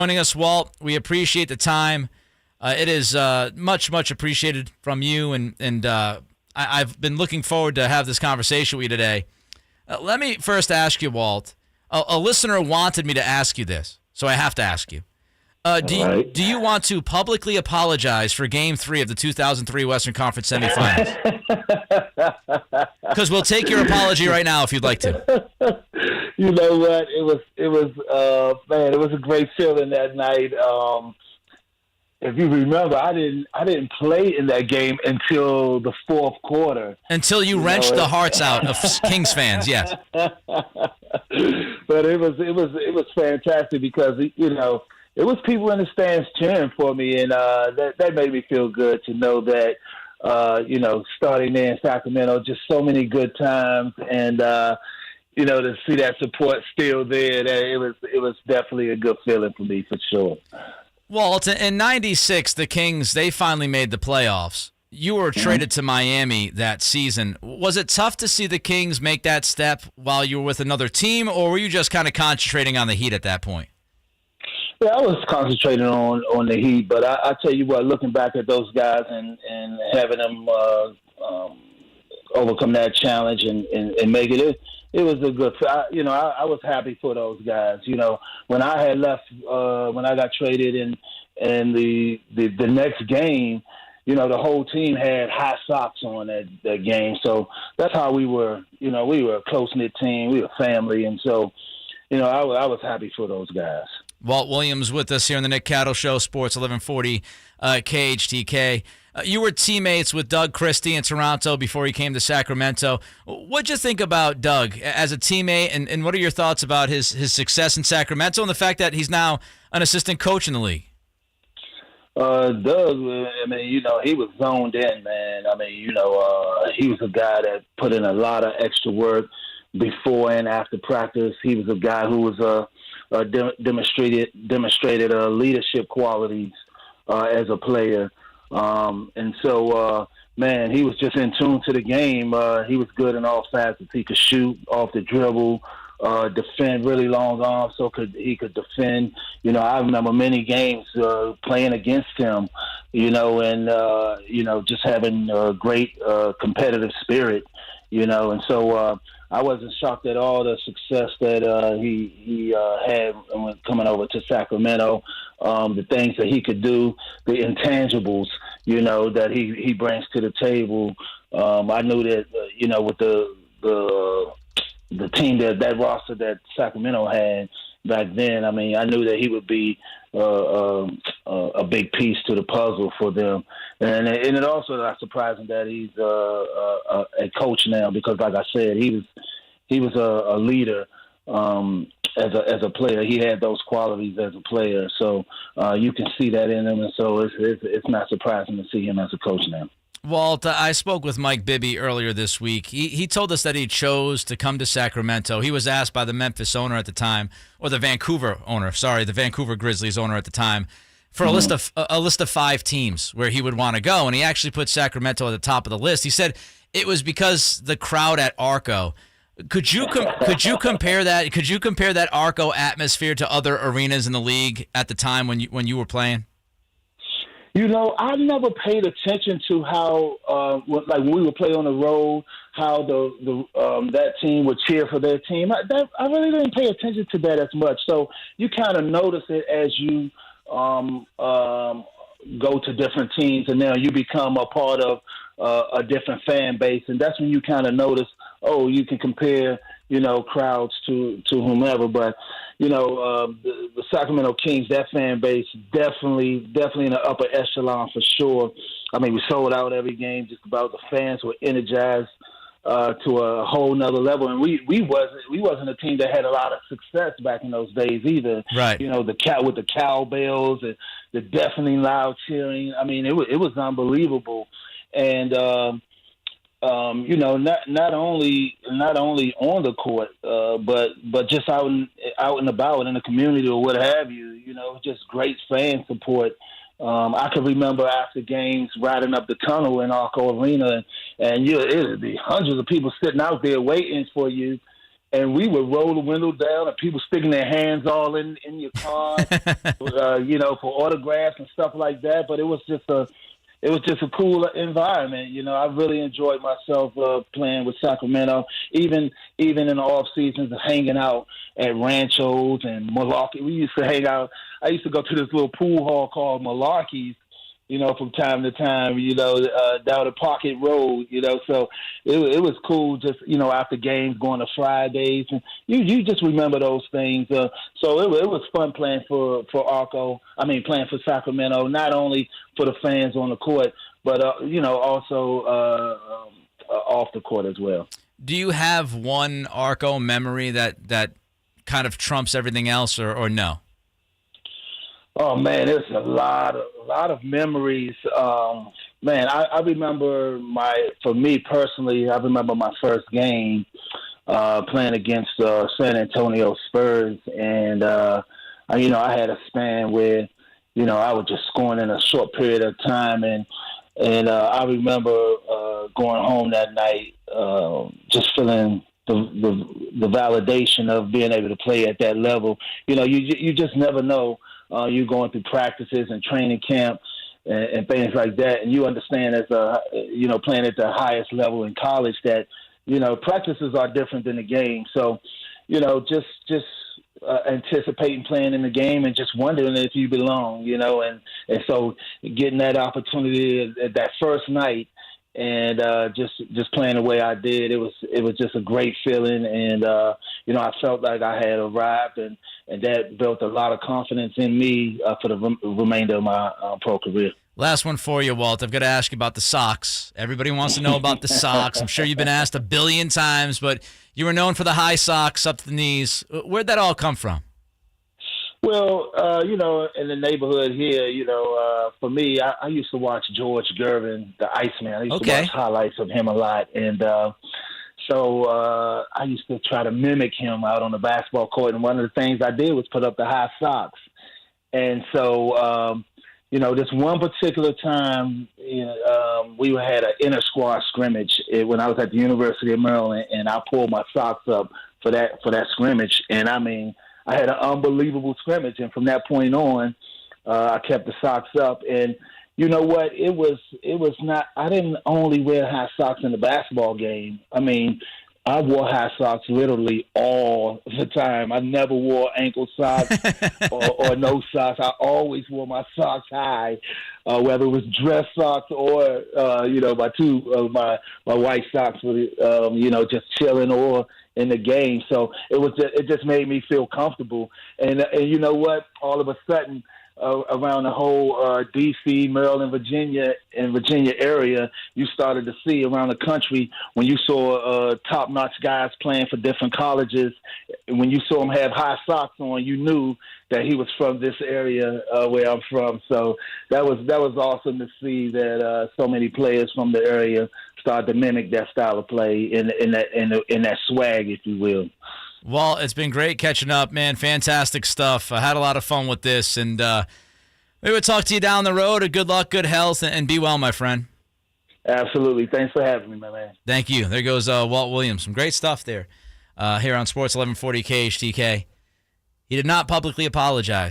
Joining us, Walt. We appreciate the time. It is much appreciated from you, and I've been looking forward to have this conversation with you today. Let me first ask you, Walt. A listener wanted me to ask you this, so I have to ask you. Do you want to publicly apologize for Game 3 of the 2003 Western Conference semifinals? Because we'll take your apology right now if you'd like to. You know what? It was a great feeling that night. If you remember, I didn't play in that game until the fourth quarter. Until you wrenched the hearts out of Kings fans, yes. But it was fantastic because it was people in the stands cheering for me, and that made me feel good to know that starting there in Sacramento, just so many good times, and to see that support still there, that it was definitely a good feeling for me for sure. Walt, in '96, the Kings, they finally made the playoffs. You were traded to Miami that season. Was it tough to see the Kings make that step while you were with another team, or were you just kind of concentrating on the Heat at that point? Yeah, I was concentrating on the Heat, but I tell you what, looking back at those guys and having them overcome that challenge and make it was a good. I was happy for those guys. When I had left, when I got traded, and the next game, the whole team had high socks on that game. So that's how we were. We were a close knit team. We were family, and so I was happy for those guys. Walt Williams with us here on the Nick Cattle Show, Sports 1140 KHTK. You were teammates with Doug Christie in Toronto before he came to Sacramento. What'd you think about Doug as a teammate, and what are your thoughts about his success in Sacramento and the fact that he's now an assistant coach in the league? Doug, he was zoned in, man. He was a guy that put in a lot of extra work before and after practice. He was a guy who was demonstrated leadership qualities as a player. And so, he was just in tune to the game. He was good in all facets. He could shoot off the dribble, defend really long arms, so he could defend. I remember many games playing against him, and just having a great competitive spirit, and so I wasn't shocked at all the success that he had when coming over to Sacramento. The things that he could do, the intangibles, that he brings to the table. I knew that with the team that roster that Sacramento had back then. I knew that he would be a big piece to the puzzle for them, and it also not surprising that he's a coach now, because, like I said, he was a leader as a player. He had those qualities as a player, so you can see that in him, and so it's not surprising to see him as a coach now. Walt, I spoke with Mike Bibby earlier this week. He told us that he chose to come to Sacramento. He was asked by the Memphis owner at the time, or the Vancouver Grizzlies owner at the time, for a list of 5 teams where he would want to go, and he actually put Sacramento at the top of the list. He said it was because the crowd at Arco. Could you compare that? Could you compare that Arco atmosphere to other arenas in the league at the time when you were playing? I never paid attention to how, when we would play on the road, how that team would cheer for their team. I really didn't pay attention to that as much. So you kind of notice it as you go to different teams, and now you become a part of a different fan base, and that's when you kind of notice, you can compare, crowds to whomever. But, the Sacramento Kings, that fan base, definitely in the upper echelon for sure. We sold out every game just about. The fans were energized to a whole nother level. And we wasn't a team that had a lot of success back in those days either. Right. With the cowbells and the deafening loud cheering. It was unbelievable. And not only on the court, but just out and about in the community or what have you. Just great fan support. I can remember after games riding up the tunnel in Arco Arena, and it would be hundreds of people sitting out there waiting for you, and we would roll the window down, and people sticking their hands all in your car, for autographs and stuff like that. But it was just a cool environment. I really enjoyed myself playing with Sacramento, even in the off seasons, hanging out at Ranchos and Malarkey. We used to hang out. I used to go to this little pool hall called Malarkey's, from time to time, down at Pocket Road, so it was cool just, after games going to Fridays. And you just remember those things. So it was fun playing for playing for Sacramento, not only for the fans on the court, but, also off the court as well. Do you have one Arco memory that kind of trumps everything else or no? Oh man, there's a lot of memories. I remember for me personally, I remember my first game playing against San Antonio Spurs, and I had a span where I was just scoring in a short period of time, and I remember going home that night just feeling the validation of being able to play at that level. You just never know. You're going through practices and training camp and things like that, and you understand as playing at the highest level in college that practices are different than the game. So just anticipating playing in the game and just wondering if you belong. And so getting that opportunity at that first night and just playing the way I did, it was just a great feeling, and I felt like I had arrived, and that built a lot of confidence in me for the remainder of my pro career. Last one for you, Walt. I've got to ask you about the socks. Everybody wants to know about the socks. I'm sure you've been asked 1 billion times, but you were known for the high socks up to the knees. Where'd that all come from? Well, in the neighborhood here, for me, I used to watch George Gervin, the Iceman. I used to watch highlights of him a lot. And so I used to try to mimic him out on the basketball court. And one of the things I did was put up the high socks. And so, this one particular time, we had an inter-squad scrimmage when I was at the University of Maryland, and I pulled my socks up for that scrimmage. And I mean, I had an unbelievable scrimmage, and from that point on, I kept the socks up. And you know what? It was not. I didn't only wear high socks in the basketball game. I mean, I wore high socks literally all the time. I never wore ankle socks or no socks. I always wore my socks high, whether it was dress socks or my two of my white socks, just chilling or in the game. So it just made me feel comfortable. And you know what? All of a sudden, around the whole D.C., Maryland, Virginia area, you started to see around the country when you saw top-notch guys playing for different colleges. When you saw them have high socks on, you knew that he was from this area where I'm from. So that was awesome to see that so many players from the area started to mimic that style of play in that swag, if you will. Walt, it's been great catching up, man. Fantastic stuff. I had a lot of fun with this, and maybe we'll talk to you down the road. Good luck, good health, and be well, my friend. Absolutely. Thanks for having me, my man. Thank you. There goes Walt Williams. Some great stuff there here on Sports 1140 KHTK. He did not publicly apologize